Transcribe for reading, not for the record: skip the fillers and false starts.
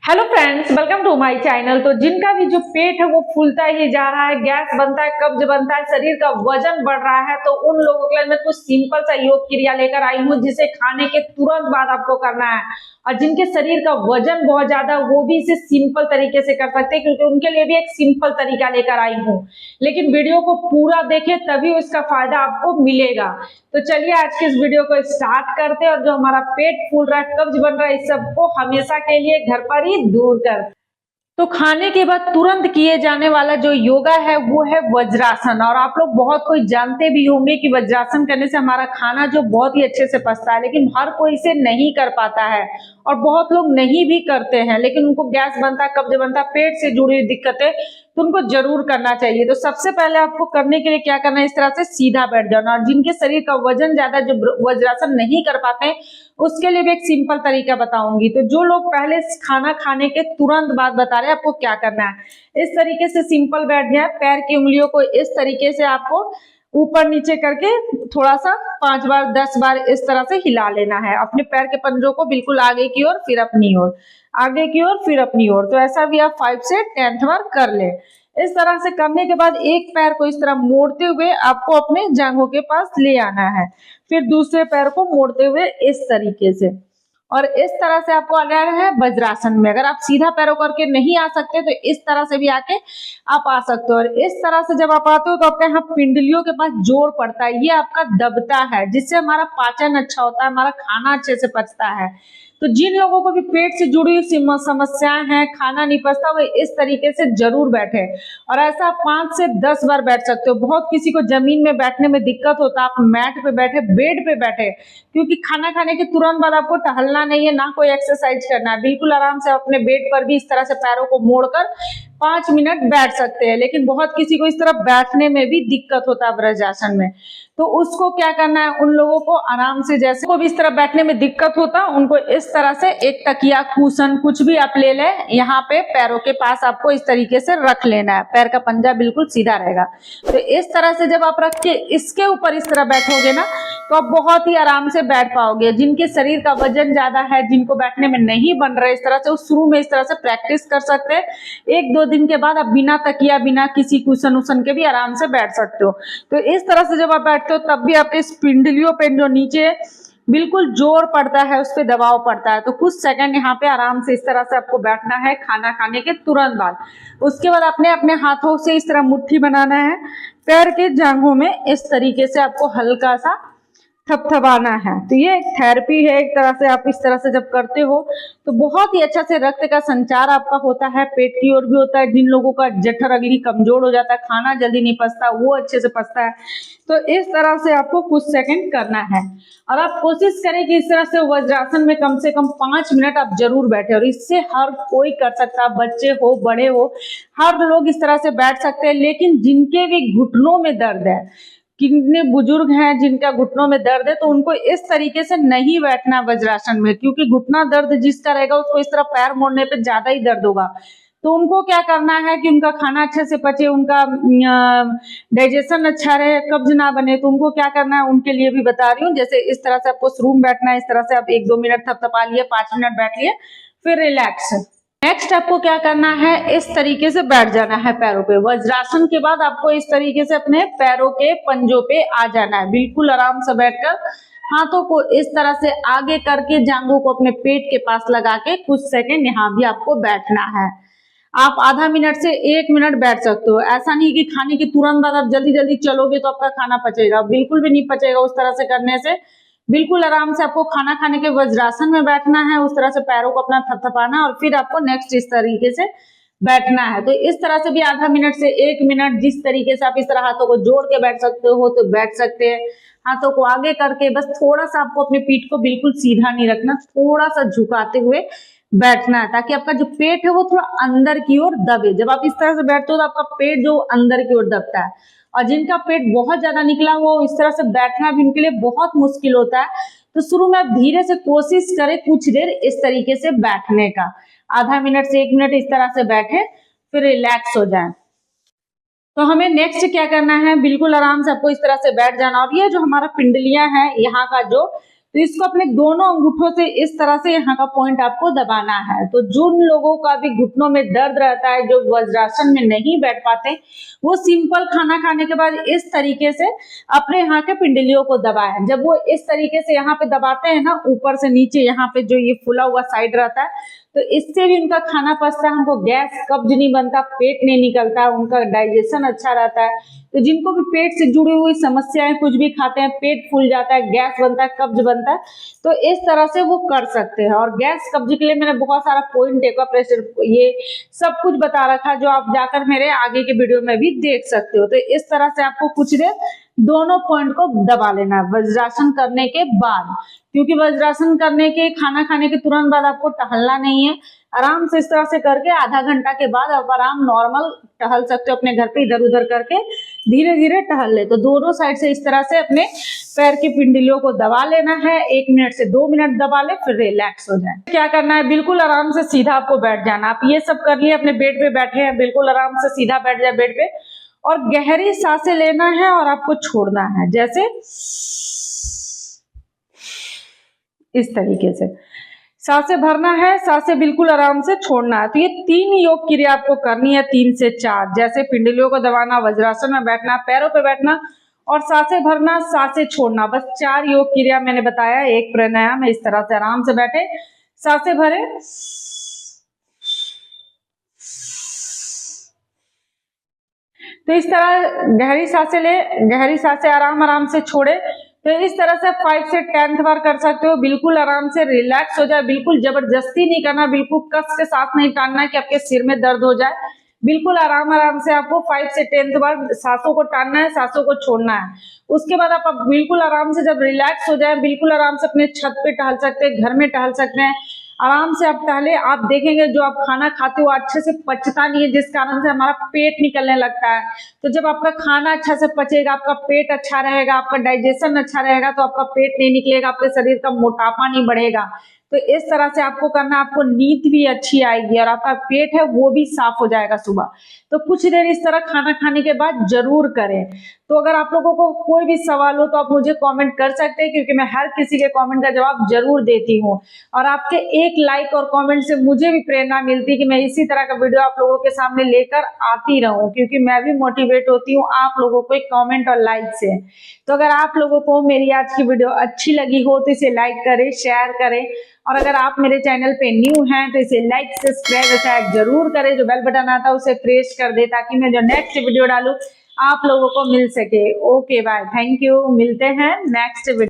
Hello friends, welcome to my channel. तो जिनका भी जो पेट है वो फूलता ही जा रहा है, गैस बनता है, कब्ज बनता है, शरीर का वजन बढ़ रहा है, तो उन लोगों के लिए मैं कुछ सिंपल सा योग क्रिया लेकर आई हूँ जिसे खाने के तुरंत बाद आपको करना है। और जिनके शरीर का वजन बहुत ज्यादा, वो भी इसे सिंपल तरीके से कर सकते हैं, क्योंकि उनके लिए भी एक सिंपल तरीका लेकर आई हूँ। लेकिन वीडियो को पूरा देखें तभी उसका फायदा आपको मिलेगा। तो चलिए आज के इस वीडियो को स्टार्ट करते हैं और जो हमारा पेट फूल रहा है, कब्ज बन रहा है, इस सबको हमेशा के लिए घर पर ही दूर कर। तो खाने के बाद तुरंत किए जाने वाला जो योगा है वो है वज्रासन। और आप लोग बहुत कोई जानते भी होंगे कि वज्रासन करने से हमारा खाना जो बहुत ही अच्छे से पचता है, लेकिन हर कोई इसे नहीं कर पाता है और बहुत लोग नहीं भी करते हैं, लेकिन उनको गैस बनता है, कब्ज बनता है, पेट से जुड़ी हुई दिक्कतें, तो उनको जरूर करना चाहिए। तो सबसे पहले आपको करने के लिए क्या करना है, इस तरह से सीधा बैठ जाना। और जिनके शरीर का वजन ज्यादा, जो वज्रासन नहीं कर पाते हैं, उसके लिए भी एक सिंपल तरीका बताऊंगी। तो जो लोग पहले खाना खाने के तुरंत बाद बता रहे हैं आपको क्या करना है, इस तरीके से सिंपल बैठ जाए। पैर की उंगलियों को इस तरीके से आपको ऊपर नीचे करके थोड़ा सा 5 बार 10 बार इस तरह से हिला लेना है। अपने पैर के पंजों को बिल्कुल आगे की ओर, फिर अपनी ओर, आगे की ओर, फिर अपनी ओर। तो ऐसा भी आप 5 से 10 बार कर ले। इस तरह से करने के बाद एक पैर को इस तरह मोड़ते हुए आपको अपने जांघों के पास ले आना है, फिर दूसरे पैर को मोड़ते हुए इस तरीके से, और इस तरह से आपको आना है वज्रासन में। अगर आप सीधा पैरों करके नहीं आ सकते तो इस तरह से भी आके आप आ सकते हो। और इस तरह से जब आप आते हो तो आपके यहाँ पिंडलियों के पास जोर पड़ता है, ये आपका दबता है, जिससे हमारा पाचन अच्छा होता है, हमारा खाना अच्छे से पचता है। तो जिन लोगों को भी पेट से जुड़ी हुई समस्याएं हैं, खाना नहीं पचता, वो इस तरीके से जरूर बैठे। और ऐसा 5 से 10 बार बैठ सकते हो। बहुत किसी को जमीन में बैठने में दिक्कत होता है, आप मैट पे बैठे, बेड पे बैठे, क्योंकि खाना खाने के तुरंत बाद आपको टहलना नहीं है, ना कोई एक्सरसाइज करना है। बिल्कुल आराम से अपने बेड पर भी इस तरह से पैरों को मोड़कर 5 मिनट बैठ सकते हैं। लेकिन बहुत किसी को इस तरह बैठने में भी दिक्कत होता है वज्रासन में, तो उसको क्या करना है, उन लोगों को आराम से, जैसे को भी इस तरह बैठने में दिक्कत होता है, उनको इस तरह से एक तकिया, कुशन, कुछ भी आप ले लें, यहाँ पे पैरों के पास आपको इस तरीके से रख लेना है। पैर का पंजा बिल्कुल सीधा रहेगा। तो इस तरह से जब आप रख के इसके ऊपर इस तरह बैठोगे ना, तो आप बहुत ही आराम से बैठ पाओगे। जिनके शरीर का वजन ज्यादा है, जिनको बैठने में नहीं बन रहा है इस तरह से, उस शुरू में इस तरह से प्रैक्टिस कर सकते हैं। 1-2 दिन के बाद आप बिना तकिया, बिना किसी कुशन उसन के भी आराम से बैठ सकते हो। तो इस तरह से जब आप बैठते हो तब भी आपके पिंडलियों पे जो नीचे बिल्कुल जोर पड़ता है, उस पर दबाव पड़ता है। तो कुछ सेकंड यहाँ पे आराम से इस तरह से आपको बैठना है खाना खाने के तुरंत बाद। उसके बाद अपने अपने हाथों से इस तरह मुट्ठी बनाना है, पैर के जांघों में इस तरीके से आपको हल्का सा थपथपाना है। तो ये एक थेरेपी है एक तरह से। आप इस तरह से जब करते हो तो बहुत ही अच्छा से रक्त का संचार आपका होता है, पेट की ओर भी होता है। जिन लोगों का जठर अगली कमजोर हो जाता है, खाना जल्दी नहीं पचता, वो अच्छे से पचता है। तो इस तरह से आपको कुछ सेकंड करना है और आप कोशिश करें कि इस तरह से वज्रासन में कम से कम 5 मिनट आप जरूर बैठे। और इससे हर कोई कर सकता है, बच्चे हो, बड़े हो, हर लोग इस तरह से बैठ सकते हैं। लेकिन जिनके भी घुटनों में दर्द है, कितने बुजुर्ग हैं जिनका घुटनों में दर्द है, तो उनको इस तरीके से नहीं बैठना वज्रासन में, क्योंकि घुटना दर्द जिसका रहेगा उसको इस तरह पैर मोड़ने पे ज्यादा ही दर्द होगा। तो उनको क्या करना है कि उनका खाना अच्छे से पचे, उनका डाइजेशन अच्छा रहे, कब्ज ना बने। तो उनको क्या करना है, उनके लिए भी बता रही हूँ। जैसे इस तरह से आपको शुरू में बैठना है, इस तरह से आप 1-2 मिनट थपथपा लिए, 5 मिनट बैठ लिए, फिर रिलैक्स। नेक्स्ट आपको क्या करना है, इस तरीके से बैठ जाना है पैरों पे। वज्रासन के बाद आपको इस तरीके से अपने पैरों के पंजों पे आ जाना है, बिल्कुल आराम से बैठकर हाथों को इस तरह से आगे करके जांघों को अपने पेट के पास लगा के कुछ सेकंड यहाँ भी आपको बैठना है। आप आधा मिनट से 1 मिनट बैठ सकते हो। ऐसा नहीं कि खाने के तुरंत बाद आप जल्दी जल्दी चलोगे तो आपका खाना पचेगा, बिल्कुल भी नहीं पचेगा। उस तरह से करने से बिल्कुल आराम से आपको खाना खाने के वज्रासन में बैठना है, उस तरह से पैरों को अपना थपथपाना, और फिर आपको नेक्स्ट इस तरीके से बैठना है। तो इस तरह से भी आधा मिनट से 1 मिनट, जिस तरीके से आप इस तरह हाथों को जोड़ के बैठ सकते हो तो बैठ सकते हैं। हाथों को आगे करके बस थोड़ा सा आपको अपने पीठ को बिल्कुल सीधा नहीं रखना, थोड़ा सा झुकाते हुए बैठना है, ताकि आपका जो पेट है वो थोड़ा अंदर की ओर दबे। जब आप इस तरह से बैठते हो तो आपका पेट जो अंदर की ओर दबता है। और जिनका पेट बहुत ज्यादा निकला हुआ, इस तरह से बैठना भी उनके लिए बहुत मुश्किल होता है। तो शुरू में आप धीरे से कोशिश करें कुछ देर इस तरीके से बैठने का, आधा मिनट से 1 मिनट इस तरह से बैठे, फिर रिलैक्स हो जाए। तो हमें नेक्स्ट क्या करना है, बिल्कुल आराम से आपको इस तरह से बैठ जाना। और ये जो हमारा पिंडलियां हैं, यहाँ का जो तो इसको अपने दोनों अंगूठों से इस तरह से यहाँ का पॉइंट आपको दबाना है। तो जिन लोगों का भी घुटनों में दर्द रहता है, जो वज्रासन में नहीं बैठ पाते, वो सिंपल खाना खाने के बाद इस तरीके से अपने यहाँ के पिंडलियों को दबाएं। जब वो इस तरीके से यहाँ पे दबाते हैं ना, ऊपर से नीचे यहाँ पे जो ये फुला हुआ साइड रहता है, तो इससे भी उनका खाना पचता है, हमको गैस कब्ज नहीं बनता, पेट नहीं निकलता, उनका डाइजेशन अच्छा रहता है। तो जिनको भी पेट से जुड़ी हुई समस्याएं, कुछ भी खाते हैं पेट फूल जाता है, गैस बनता है, कब्ज बनता है, तो इस तरह से वो कर सकते हैं। और गैस कब्ज के लिए मैंने बहुत सारा पॉइंट प्रेशर ये सब कुछ बता रखा, जो आप जाकर मेरे आगे के वीडियो में भी देख सकते हो। तो इस तरह से आपको कुछ देर दोनों पॉइंट को दबा लेना है वज्रासन करने के बाद, क्योंकि वज्रासन करने के खाना खाने के तुरंत बाद आपको टहलना नहीं है। आराम से इस तरह से करके आधा घंटा के बाद आप आराम नॉर्मल टहल सकते हो अपने घर पे, इधर उधर करके धीरे धीरे टहल ले। तो दोनों साइड से इस तरह से अपने पैर की पिंडलियों को दबा लेना है। 1 मिनट से 2 मिनट दबा ले, फिर रिलैक्स हो जाए। क्या करना है, बिल्कुल आराम से सीधा आपको बैठ जाना। आप ये सब कर लिए, अपने बेड पे बैठे हैं, बिल्कुल आराम से सीधा बैठ जाए बेड पे, और गहरी सांसें लेना है और आपको छोड़ना है, जैसे इस तरीके से सांसें भरना है, सांसें बिल्कुल आराम से छोड़ना है। तो ये 3 योग क्रिया आपको करनी है, 3 से 4, जैसे पिंडलियों को दबाना, वज्रासन में बैठना, पैरों पे बैठना और सांसें भरना, सांसें छोड़ना। बस 4 योग क्रिया मैंने बताया। एक प्राणायाम है, इस तरह से आराम से बैठे, सांसें भरे, तो इस तरह गहरी सांसें ले, गहरी सांसें आराम से छोड़े। तो इस तरह से 5 से 10 बार कर सकते हो। बिल्कुल आराम से रिलैक्स हो जाए, बिल्कुल जबरदस्ती नहीं करना, बिल्कुल कस के सांस नहीं टानना है कि आपके सिर में दर्द हो जाए। बिल्कुल आराम से आपको 5 से 10 बार सांसों को टानना है, सांसों को छोड़ना है। उसके बाद आप बिल्कुल आराम से जब रिलैक्स हो जाए, बिल्कुल आराम से अपने छत पे टहल सकते हैं, घर में टहल सकते हैं, आराम से आप टहले। आप देखेंगे जो आप खाना खाते हो अच्छे से पचता नहीं है, जिस कारण से हमारा पेट निकलने लगता है। तो जब आपका खाना अच्छा से पचेगा, आपका पेट अच्छा रहेगा, आपका डाइजेशन अच्छा रहेगा, तो आपका पेट नहीं निकलेगा, आपके शरीर का मोटापा नहीं बढ़ेगा। तो इस तरह से आपको करना, आपको नींद भी अच्छी आएगी और आपका पेट है वो भी साफ हो जाएगा सुबह। तो कुछ देर इस तरह खाना खाने के बाद जरूर करें। तो अगर आप लोगों को कोई भी सवाल हो तो आप मुझे कमेंट कर सकते हैं, क्योंकि मैं हर किसी के कमेंट का जवाब जरूर देती हूँ। और आपके एक लाइक और कमेंट से मुझे भी प्रेरणा मिलती है कि मैं इसी तरह का वीडियो आप लोगों के सामने लेकर आती रहूं, क्योंकि मैं भी मोटिवेट होती हूँ आप लोगों को एक कमेंट और लाइक से। तो अगर आप लोगों को मेरी आज की वीडियो अच्छी लगी हो तो इसे लाइक करें, शेयर करें, और अगर आप मेरे चैनल पे न्यू हैं तो इसे लाइक, सब्सक्राइब जरूर करें। जो बेल बटन आता है उसे प्रेस कर दे, ताकि मैं जो नेक्स्ट वीडियो डालूं आप लोगों को मिल सके। ओके बाय, थैंक यू, मिलते हैं नेक्स्ट वीडियो।